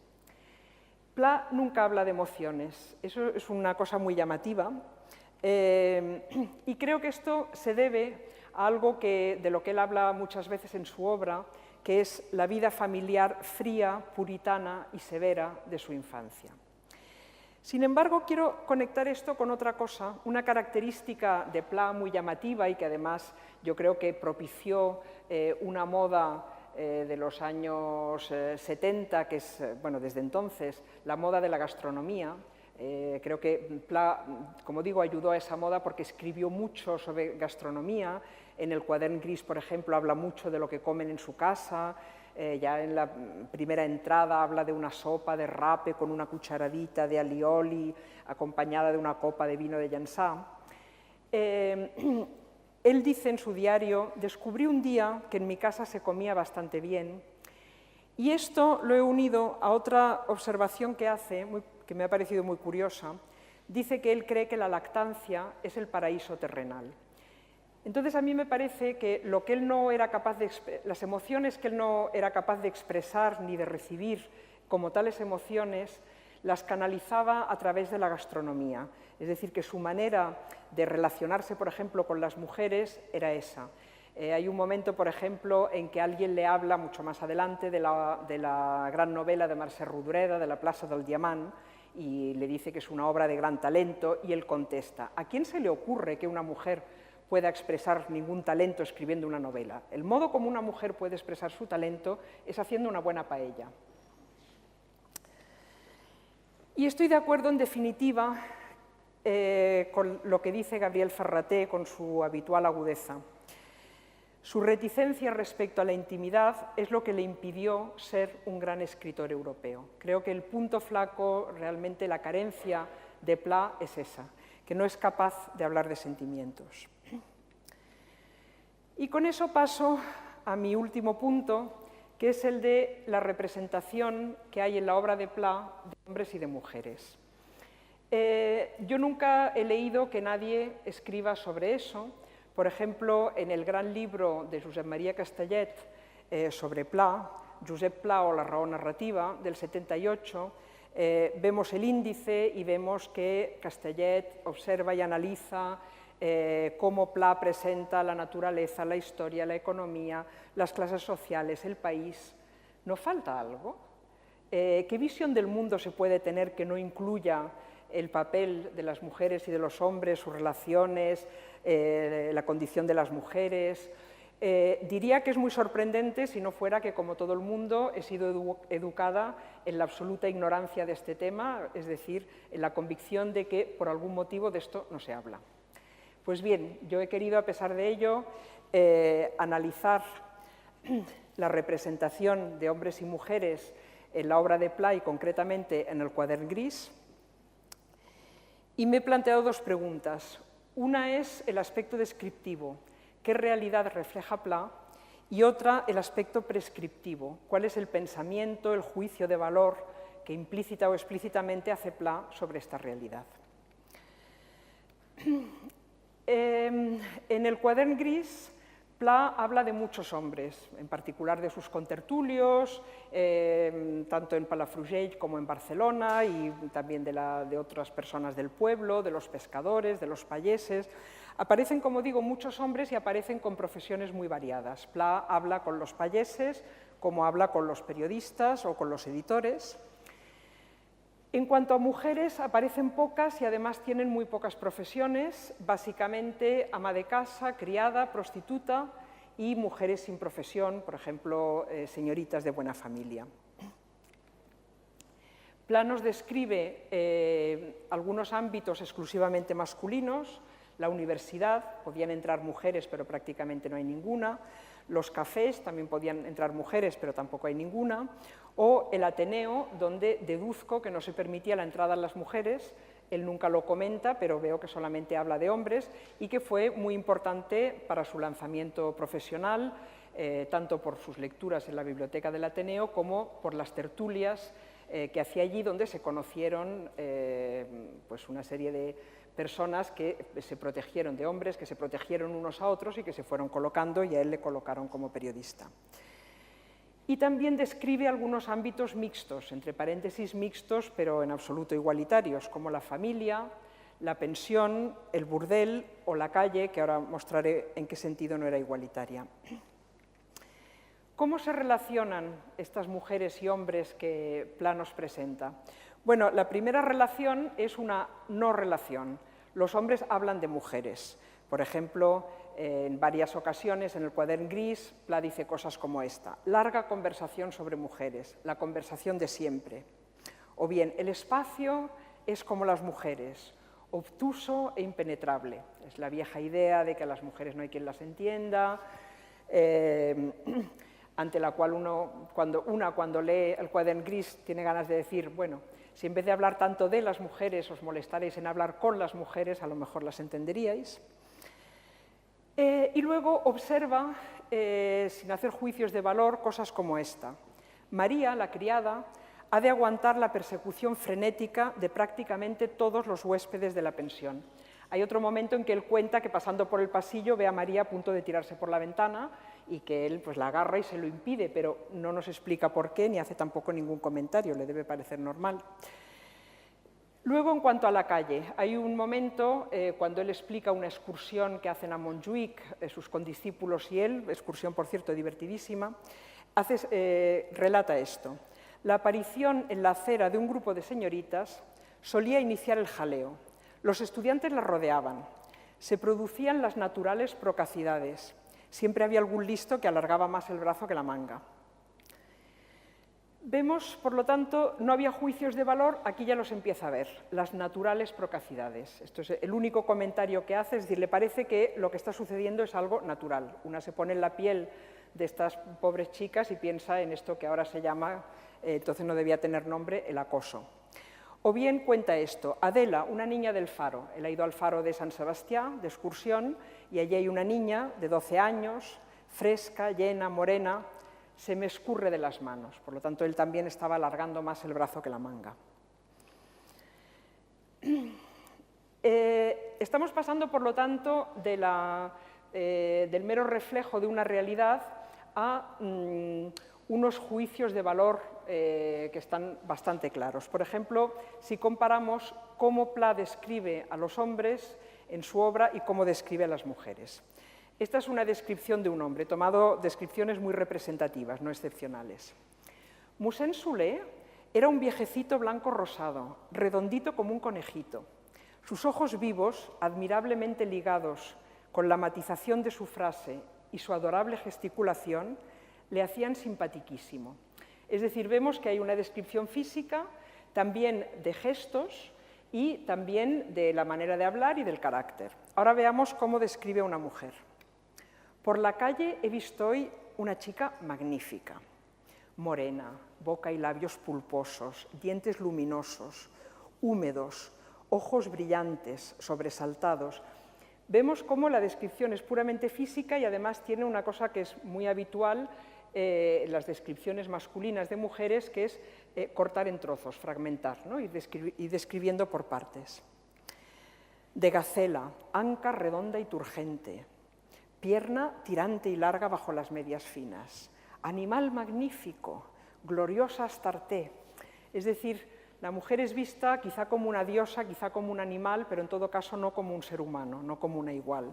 Pla nunca habla de emociones, eso es una cosa muy llamativa, y creo que esto se debe a algo de lo que él habla muchas veces en su obra, que es la vida familiar fría, puritana y severa de su infancia. Sin embargo, quiero conectar esto con otra cosa, una característica de Pla muy llamativa y que además yo creo que propició una moda de los años 70, que es, bueno, desde entonces, la moda de la gastronomía. Creo que Pla, como digo, ayudó a esa moda porque escribió mucho sobre gastronomía. En el Quadern Gris, por ejemplo, habla mucho de lo que comen en su casa. Ya en la primera entrada habla de una sopa de rape con una cucharadita de alioli acompañada de una copa de vino de Llançà. Él dice en su diario: descubrí un día que en mi casa se comía bastante bien, y esto lo he unido a otra observación que hace, que me ha parecido muy curiosa. Dice que él cree que la lactancia es el paraíso terrenal. Entonces a mí me parece que lo que él no era capaz las emociones que él no era capaz de expresar ni de recibir como tales emociones, las canalizaba a través de la gastronomía. Es decir, que su manera de relacionarse, por ejemplo, con las mujeres era esa. Hay un momento, por ejemplo, en que alguien le habla, mucho más adelante, de la gran novela de Mercè Rodoreda, de La Plaça del Diamant, y le dice que es una obra de gran talento, y él contesta: ¿a quién se le ocurre que una mujer pueda expresar ningún talento escribiendo una novela? El modo como una mujer puede expresar su talento es haciendo una buena paella. Y estoy de acuerdo, en definitiva, con lo que dice Gabriel Ferraté con su habitual agudeza. Su reticencia respecto a la intimidad es lo que le impidió ser un gran escritor europeo. Creo que el punto flaco, realmente la carencia de Pla es esa, que no es capaz de hablar de sentimientos. Y con eso paso a mi último punto, que es el de la representación que hay en la obra de Pla de hombres y de mujeres. Yo nunca he leído que nadie escriba sobre eso, Por ejemplo, en el gran libro de Josep Maria Castellet sobre Pla, Josep Pla o la raó narrativa, del 78, vemos el índice y vemos que Castellet observa y analiza cómo Pla presenta la naturaleza, la historia, la economía, las clases sociales, el país. ¿No falta algo? ¿Qué visión del mundo se puede tener que no incluya el papel de las mujeres y de los hombres, sus relaciones, la condición de las mujeres? Diría que es muy sorprendente si no fuera que, como todo el mundo, he sido educada en la absoluta ignorancia de este tema, es decir, en la convicción de que por algún motivo de esto no se habla. Pues bien, yo he querido, a pesar de ello, analizar la representación de hombres y mujeres en la obra de Pla y concretamente en el Quadern Gris, y me he planteado dos preguntas. Una es el aspecto descriptivo, ¿qué realidad refleja Pla? Y otra, el aspecto prescriptivo, ¿cuál es el pensamiento, el juicio de valor que implícita o explícitamente hace Pla sobre esta realidad? En el Quadern Gris, Pla habla de muchos hombres, en particular de sus contertulios, tanto en Palafrugell como en Barcelona, y también de otras personas del pueblo, de los pescadores, de los payeses. Aparecen, como digo, muchos hombres y aparecen con profesiones muy variadas. Pla habla con los payeses, como habla con los periodistas o con los editores. En cuanto a mujeres, aparecen pocas y además tienen muy pocas profesiones, básicamente ama de casa, criada, prostituta y mujeres sin profesión, por ejemplo, señoritas de buena familia. Pla nos describe algunos ámbitos exclusivamente masculinos, la universidad, podían entrar mujeres pero prácticamente no hay ninguna, los cafés, también podían entrar mujeres pero tampoco hay ninguna, o el Ateneo, donde deduzco que no se permitía la entrada a las mujeres, él nunca lo comenta, pero veo que solamente habla de hombres, y que fue muy importante para su lanzamiento profesional, tanto por sus lecturas en la biblioteca del Ateneo como por las tertulias que hacía allí, donde se conocieron pues una serie de personas que se protegieron de hombres, que se protegieron unos a otros y que se fueron colocando, y a él le colocaron como periodista. Y también describe algunos ámbitos mixtos, entre paréntesis mixtos, pero en absoluto igualitarios, como la familia, la pensión, el burdel o la calle, que ahora mostraré en qué sentido no era igualitaria. ¿Cómo se relacionan estas mujeres y hombres que Pla nos presenta? Bueno, la primera relación es una no relación. Los hombres hablan de mujeres. Por ejemplo, en varias ocasiones en el Quadern Gris, Pla dice cosas como esta: larga conversación sobre mujeres, la conversación de siempre. O bien, el espacio es como las mujeres, obtuso e impenetrable. Es la vieja idea de que a las mujeres no hay quien las entienda, ante la cual cuando lee el Quadern Gris tiene ganas de decir, bueno, si en vez de hablar tanto de las mujeres os molestaréis en hablar con las mujeres, a lo mejor las entenderíais. Y luego observa, sin hacer juicios de valor, cosas como esta. María, la criada, ha de aguantar la persecución frenética de prácticamente todos los huéspedes de la pensión. Hay otro momento en que él cuenta que pasando por el pasillo ve a María a punto de tirarse por la ventana y que él pues, la agarra y se lo impide, pero no nos explica por qué ni hace tampoco ningún comentario, le debe parecer normal. Luego, en cuanto a la calle, hay un momento cuando él explica una excursión que hacen a Montjuïc, sus condiscípulos y él, excursión, por cierto, divertidísima, relata esto. La aparición en la acera de un grupo de señoritas solía iniciar el jaleo. Los estudiantes las rodeaban. Se producían las naturales procacidades. Siempre había algún listo que alargaba más el brazo que la manga. Vemos, por lo tanto, no había juicios de valor, aquí ya los empieza a ver, las naturales procacidades. Esto es el único comentario que hace, es decir, le parece que lo que está sucediendo es algo natural. Una se pone en la piel de estas pobres chicas y piensa en esto que ahora se llama, entonces no debía tener nombre, el acoso. O bien cuenta esto: Adela, una niña del Faro, él ha ido al Faro de San Sebastián de excursión y allí hay una niña de 12 años, fresca, llena, morena, se me escurre de las manos. Por lo tanto, él también estaba alargando más el brazo que la manga. Estamos pasando, por lo tanto, de la del mero reflejo de una realidad a unos juicios de valor que están bastante claros. Por ejemplo, si comparamos cómo Pla describe a los hombres en su obra y cómo describe a las mujeres. Esta es una descripción de un hombre, tomado descripciones muy representativas, no excepcionales. Moussène Soulé era un viejecito blanco rosado, redondito como un conejito. Sus ojos vivos, admirablemente ligados con la matización de su frase y su adorable gesticulación, le hacían simpatiquísimo. Es decir, vemos que hay una descripción física, también de gestos y también de la manera de hablar y del carácter. Ahora veamos cómo describe a una mujer. Por la calle he visto hoy una chica magnífica, morena, boca y labios pulposos, dientes luminosos, húmedos, ojos brillantes, sobresaltados. Vemos cómo la descripción es puramente física y además tiene una cosa que es muy habitual en las descripciones masculinas de mujeres, que es cortar en trozos, fragmentar, ¿no? ir describiendo por partes. De gacela, anca redonda y turgente, pierna tirante y larga bajo las medias finas, animal magnífico, gloriosa Astarte. Es decir, la mujer es vista quizá como una diosa, quizá como un animal, pero en todo caso no como un ser humano, no como una igual.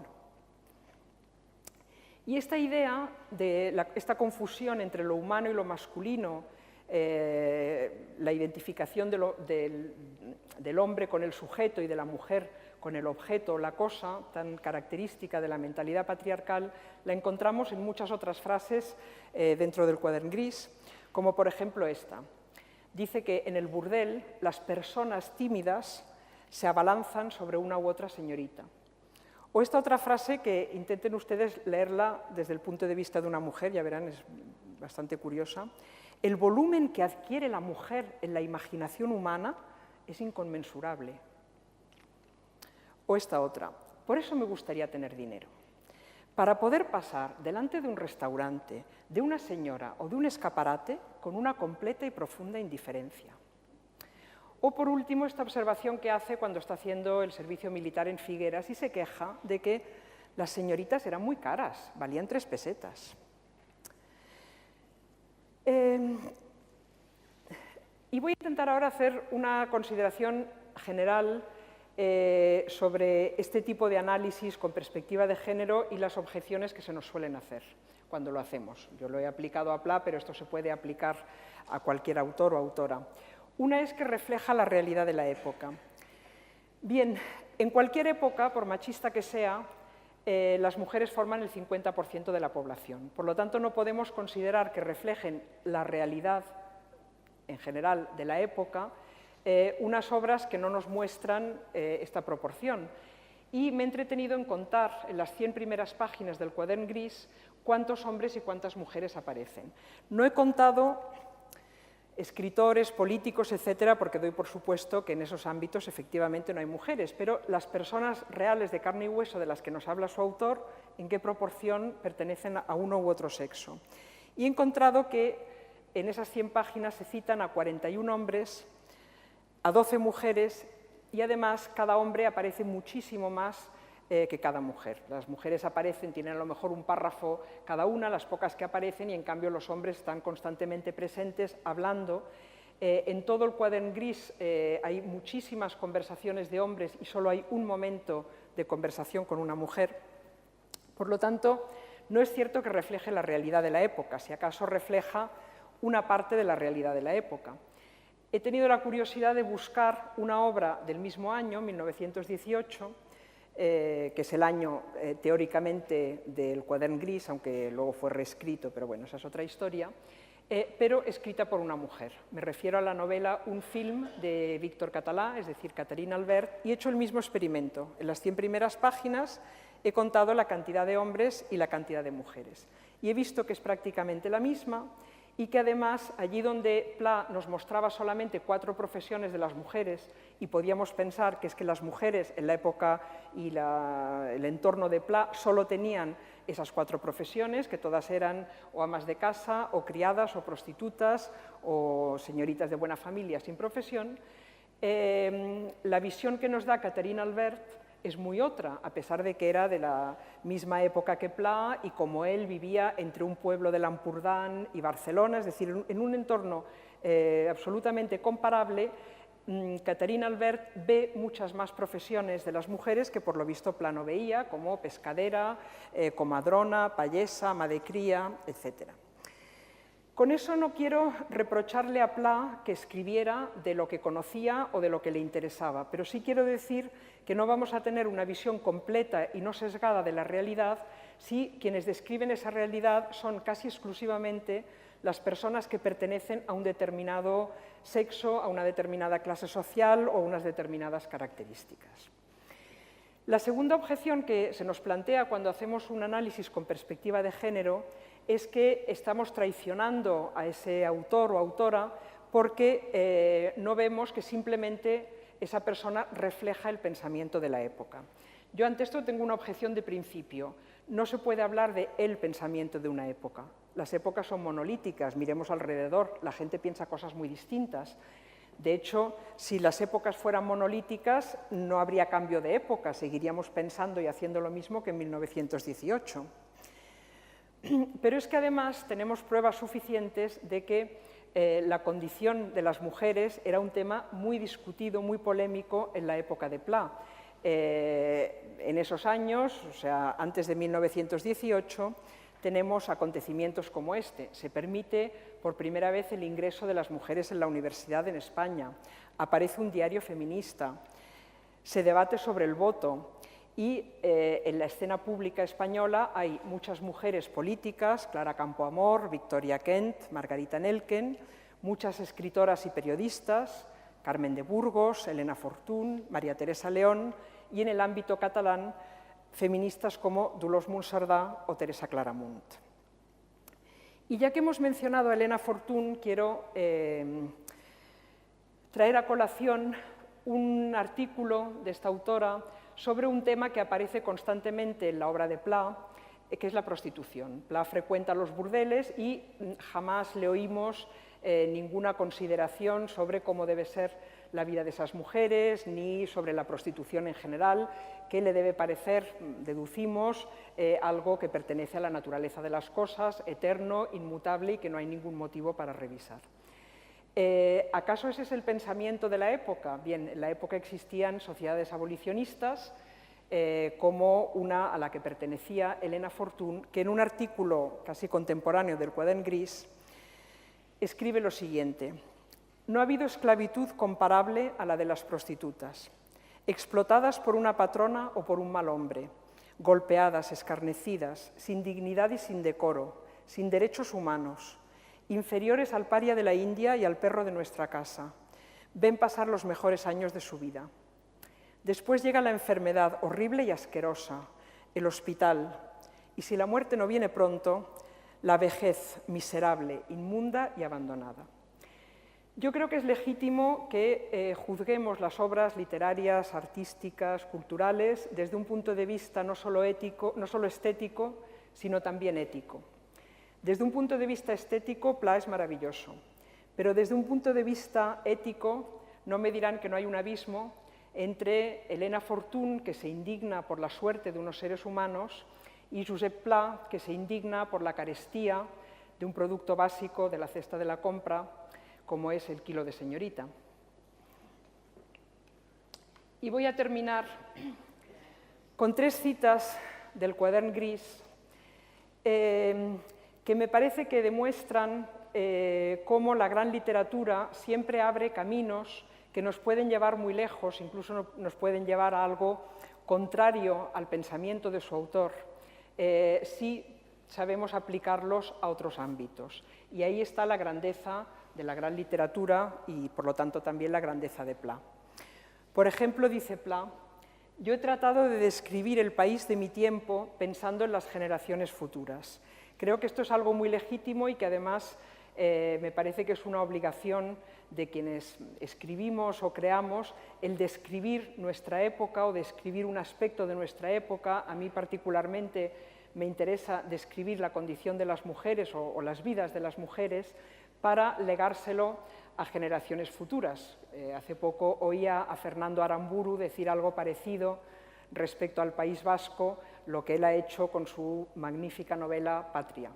Y esta idea de esta confusión entre lo humano y lo masculino, la identificación del hombre con el sujeto y de la mujer con el objeto, la cosa, tan característica de la mentalidad patriarcal, la encontramos en muchas otras frases dentro del Quadern Gris, como por ejemplo esta. Dice que en el burdel las personas tímidas se abalanzan sobre una u otra señorita. O esta otra frase que intenten ustedes leerla desde el punto de vista de una mujer, ya verán, es bastante curiosa. El volumen que adquiere la mujer en la imaginación humana es inconmensurable. O esta otra, por eso me gustaría tener dinero. Para poder pasar delante de un restaurante, de una señora o de un escaparate con una completa y profunda indiferencia. O, por último, esta observación que hace cuando está haciendo el servicio militar en Figueras y se queja de que las señoritas eran muy caras, valían 3 pesetas. Y voy a intentar ahora hacer una consideración general sobre este tipo de análisis con perspectiva de género y las objeciones que se nos suelen hacer cuando lo hacemos. Yo lo he aplicado a Pla, pero esto se puede aplicar a cualquier autor o autora. Una es que refleja la realidad de la época. Bien, en cualquier época, por machista que sea, las mujeres forman el 50% de la población. Por lo tanto, no podemos considerar que reflejen la realidad en general de la época unas obras que no nos muestran esta proporción. Y me he entretenido en contar en las 100 primeras páginas del Quadern Gris cuántos hombres y cuántas mujeres aparecen. No he contado escritores, políticos, etcétera, porque doy por supuesto que en esos ámbitos efectivamente no hay mujeres, pero las personas reales de carne y hueso de las que nos habla su autor, en qué proporción pertenecen a uno u otro sexo. Y he encontrado que en esas 100 páginas se citan a 41 hombres, a 12 mujeres y además cada hombre aparece muchísimo más que cada mujer. Las mujeres aparecen, tienen a lo mejor un párrafo cada una, las pocas que aparecen, y en cambio los hombres están constantemente presentes, hablando. En todo el Quadern Gris hay muchísimas conversaciones de hombres y solo hay un momento de conversación con una mujer. Por lo tanto, no es cierto que refleje la realidad de la época, si acaso refleja una parte de la realidad de la época. He tenido la curiosidad de buscar una obra del mismo año, 1918, que es el año teóricamente del Quadern Gris, aunque luego fue reescrito, pero bueno, esa es otra historia, pero escrita por una mujer. Me refiero a la novela Un film de Víctor Català, es decir, Catherine Albert, y he hecho el mismo experimento. En las 100 primeras páginas he contado la cantidad de hombres y la cantidad de mujeres. Y he visto que es prácticamente la misma, y que además allí donde Pla nos mostraba solamente 4 profesiones de las mujeres y podíamos pensar que es que las mujeres en la época y el entorno de Pla solo tenían esas 4 profesiones, que todas eran o amas de casa, o criadas, o prostitutas, o señoritas de buena familia sin profesión, la visión que nos da Catherine Albert es muy otra, a pesar de que era de la misma época que Pla y como él vivía entre un pueblo del Ampurdán y Barcelona, es decir, en un entorno absolutamente comparable. Caterina Albert ve muchas más profesiones de las mujeres que por lo visto Pla no veía, como pescadera, comadrona, payesa, ama de cría, etc. Con eso no quiero reprocharle a Pla que escribiera de lo que conocía o de lo que le interesaba, pero sí quiero decir que no vamos a tener una visión completa y no sesgada de la realidad si quienes describen esa realidad son casi exclusivamente las personas que pertenecen a un determinado sexo, a una determinada clase social o unas determinadas características. La segunda objeción que se nos plantea cuando hacemos un análisis con perspectiva de género es que estamos traicionando a ese autor o autora porque no vemos que simplemente esa persona refleja el pensamiento de la época. Yo ante esto tengo una objeción de principio. No se puede hablar de el pensamiento de una época. Las épocas son monolíticas, miremos alrededor, la gente piensa cosas muy distintas. De hecho, si las épocas fueran monolíticas, no habría cambio de época, seguiríamos pensando y haciendo lo mismo que en 1918. Pero es que además tenemos pruebas suficientes de que la condición de las mujeres era un tema muy discutido, muy polémico en la época de Pla. En esos años, o sea, antes de 1918, tenemos acontecimientos como este. Se permite por primera vez el ingreso de las mujeres en la universidad en España. Aparece un diario feminista. Se debate sobre el voto. Y en la escena pública española hay muchas mujeres políticas, Clara Campoamor, Victoria Kent, Margarita Nelken, muchas escritoras y periodistas, Carmen de Burgos, Elena Fortún, María Teresa León, y en el ámbito catalán, feministas como Dolors Monserdà o Teresa Claramunt. Y ya que hemos mencionado a Elena Fortún, quiero traer a colación un artículo de esta autora sobre un tema que aparece constantemente en la obra de Pla, que es la prostitución. Pla frecuenta los burdeles y jamás le oímos ninguna consideración sobre cómo debe ser la vida de esas mujeres, ni sobre la prostitución en general, que le debe parecer, deducimos, algo que pertenece a la naturaleza de las cosas, eterno, inmutable y que no hay ningún motivo para revisar. ¿Acaso ese es el pensamiento de la época? Bien, en la época existían sociedades abolicionistas, como una a la que pertenecía Elena Fortún, que en un artículo casi contemporáneo del Quadern Gris escribe lo siguiente: no ha habido esclavitud comparable a la de las prostitutas, explotadas por una patrona o por un mal hombre, golpeadas, escarnecidas, sin dignidad y sin decoro, sin derechos humanos, inferiores al paria de la India y al perro de nuestra casa. Ven pasar los mejores años de su vida. Después llega la enfermedad horrible y asquerosa, el hospital, y si la muerte no viene pronto, la vejez miserable, inmunda y abandonada. Yo creo que es legítimo que juzguemos las obras literarias, artísticas, culturales, desde un punto de vista no solo estético, sino también ético. Desde un punto de vista estético, Pla es maravilloso, pero desde un punto de vista ético, no me dirán que no hay un abismo entre Elena Fortún, que se indigna por la suerte de unos seres humanos, y Josep Pla, que se indigna por la carestía de un producto básico de la cesta de la compra, como es el kilo de señorita. Y voy a terminar con 3 citas del Quadern Gris que me parece que demuestran cómo la gran literatura siempre abre caminos que nos pueden llevar muy lejos, incluso nos pueden llevar a algo contrario al pensamiento de su autor, si sabemos aplicarlos a otros ámbitos. Y ahí está la grandeza de la gran literatura y, por lo tanto, también la grandeza de Pla. Por ejemplo, dice Pla: yo he tratado de describir el país de mi tiempo pensando en las generaciones futuras. Creo que esto es algo muy legítimo y que además me parece que es una obligación de quienes escribimos o creamos el describir nuestra época o describir un aspecto de nuestra época. A mí particularmente me interesa describir la condición de las mujeres o las vidas de las mujeres para legárselo a generaciones futuras. Hace poco oía a Fernando Aramburu decir algo parecido respecto al País Vasco lo que él ha hecho con su magnífica novela Patria.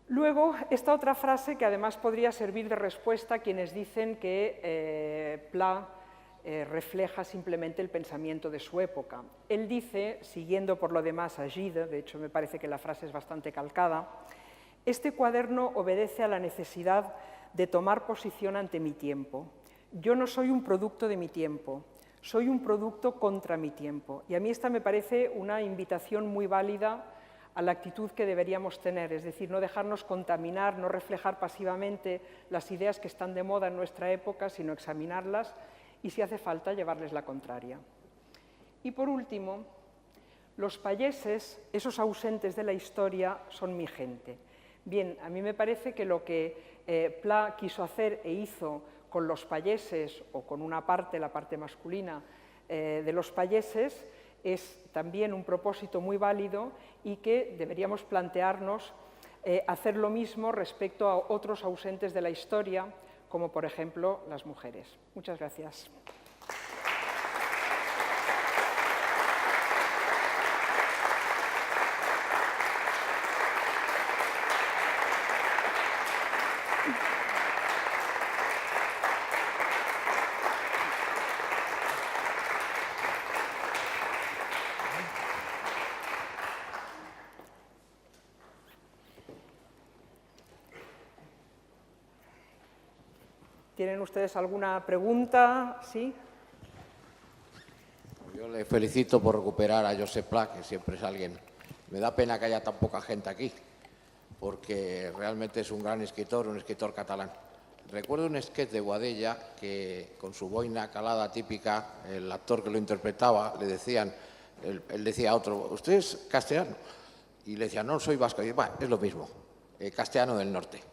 Luego, esta otra frase que además podría servir de respuesta a quienes dicen que Pla refleja simplemente el pensamiento de su época. Él dice, siguiendo por lo demás a Gide, de hecho me parece que la frase es bastante calcada, este cuaderno obedece a la necesidad de tomar posición ante mi tiempo. Yo no soy un producto de mi tiempo, soy un producto contra mi tiempo. Y a mí esta me parece una invitación muy válida a la actitud que deberíamos tener, es decir, no dejarnos contaminar, no reflejar pasivamente las ideas que están de moda en nuestra época, sino examinarlas y, si hace falta, llevarles la contraria. Y por último, los payeses, esos ausentes de la historia, son mi gente. Bien, a mí me parece que lo que Pla quiso hacer e hizo con los payeses, o con una parte, la parte masculina, de los payeses, es también un propósito muy válido y que deberíamos plantearnos hacer lo mismo respecto a otros ausentes de la historia, como por ejemplo las mujeres. Muchas gracias. ¿Tienen ustedes alguna pregunta? ¿Sí? Yo le felicito por recuperar a Josep Pla, que siempre es alguien. Me da pena que haya tan poca gente aquí, porque realmente es un gran escritor, un escritor catalán. Recuerdo un sketch de Boadella que, con su boina calada típica, el actor que lo interpretaba, le decían, él decía a otro, ¿usted es castellano? Y le decía, no, soy vasco. Y dice, bueno, es lo mismo, castellano del norte.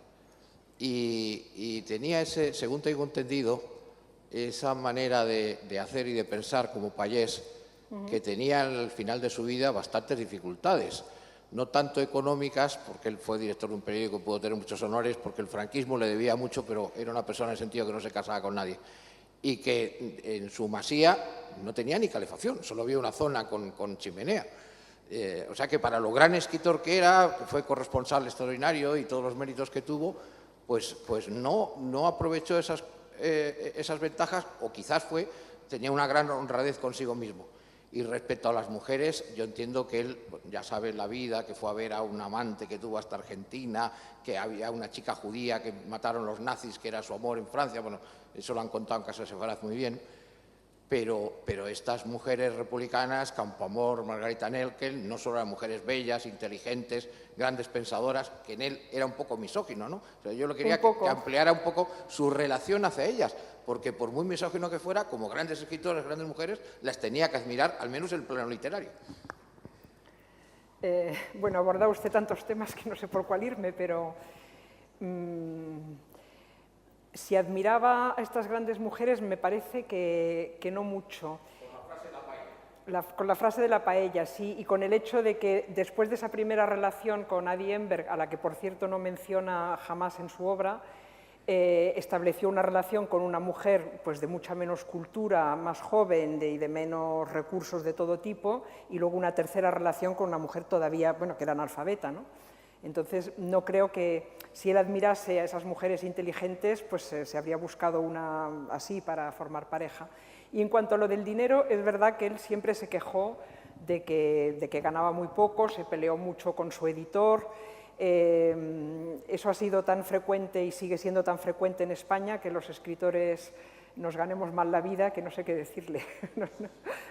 Y tenía ese, según tengo entendido, esa manera de hacer y de pensar como payés, que tenía al final de su vida bastantes dificultades, no tanto económicas, porque él fue director de un periódico y pudo tener muchos honores, porque el franquismo le debía mucho, pero era una persona en el sentido que no se casaba con nadie, y que en su masía no tenía ni calefacción, solo había una zona con chimenea. O sea que para lo gran escritor que era, que fue corresponsal extraordinario y todos los méritos que tuvo, pues no aprovechó esas ventajas, o quizás tenía una gran honradez consigo mismo. Y respecto a las mujeres, yo entiendo que él, ya sabe la vida, que fue a ver a un amante que tuvo hasta Argentina, que había una chica judía que mataron los nazis, que era su amor en Francia, bueno, eso lo han contado en Casa de Sefaraz muy bien, pero estas mujeres republicanas, Campoamor, Margarita Nelkel, no solo eran mujeres bellas, inteligentes, grandes pensadoras, que en él era un poco misógino, ¿no? O sea, yo lo quería que ampliara un poco su relación hacia ellas, porque por muy misógino que fuera, como grandes escritoras, grandes mujeres, las tenía que admirar, al menos en el plano literario. Bueno, ha abordado usted tantos temas que no sé por cuál irme, pero si admiraba a estas grandes mujeres, me parece que no mucho. Con la frase de la paella, sí, y con el hecho de que después de esa primera relación con Adi Enberg, a la que por cierto no menciona jamás en su obra, estableció una relación con una mujer pues, de mucha menos cultura, más joven y de menos recursos de todo tipo, y luego una tercera relación con una mujer todavía, bueno, que era analfabeta, ¿no? Entonces, no creo que si él admirase a esas mujeres inteligentes, pues se habría buscado una así para formar pareja. Y en cuanto a lo del dinero, es verdad que él siempre se quejó de que ganaba muy poco, se peleó mucho con su editor. Eso ha sido tan frecuente y sigue siendo tan frecuente en España que los escritores nos ganemos mal la vida que no sé qué decirle.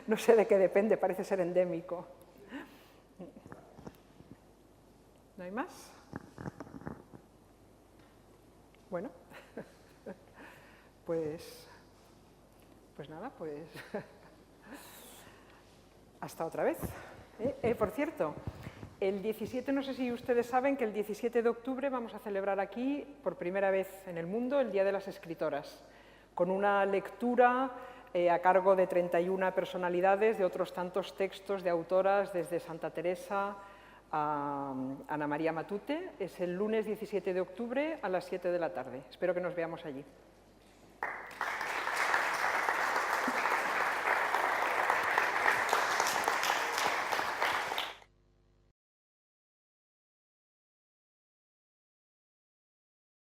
No sé de qué depende, parece ser endémico. ¿No hay más? Bueno, pues nada, pues hasta otra vez. Por cierto, el 17, no sé si ustedes saben que el 17 de octubre vamos a celebrar aquí, por primera vez en el mundo, el Día de las Escritoras, con una lectura a cargo de 31 personalidades de otros tantos textos de autoras desde Santa Teresa a Ana María Matute. Es el lunes 17 de octubre a las 7 de la tarde. Espero que nos veamos allí.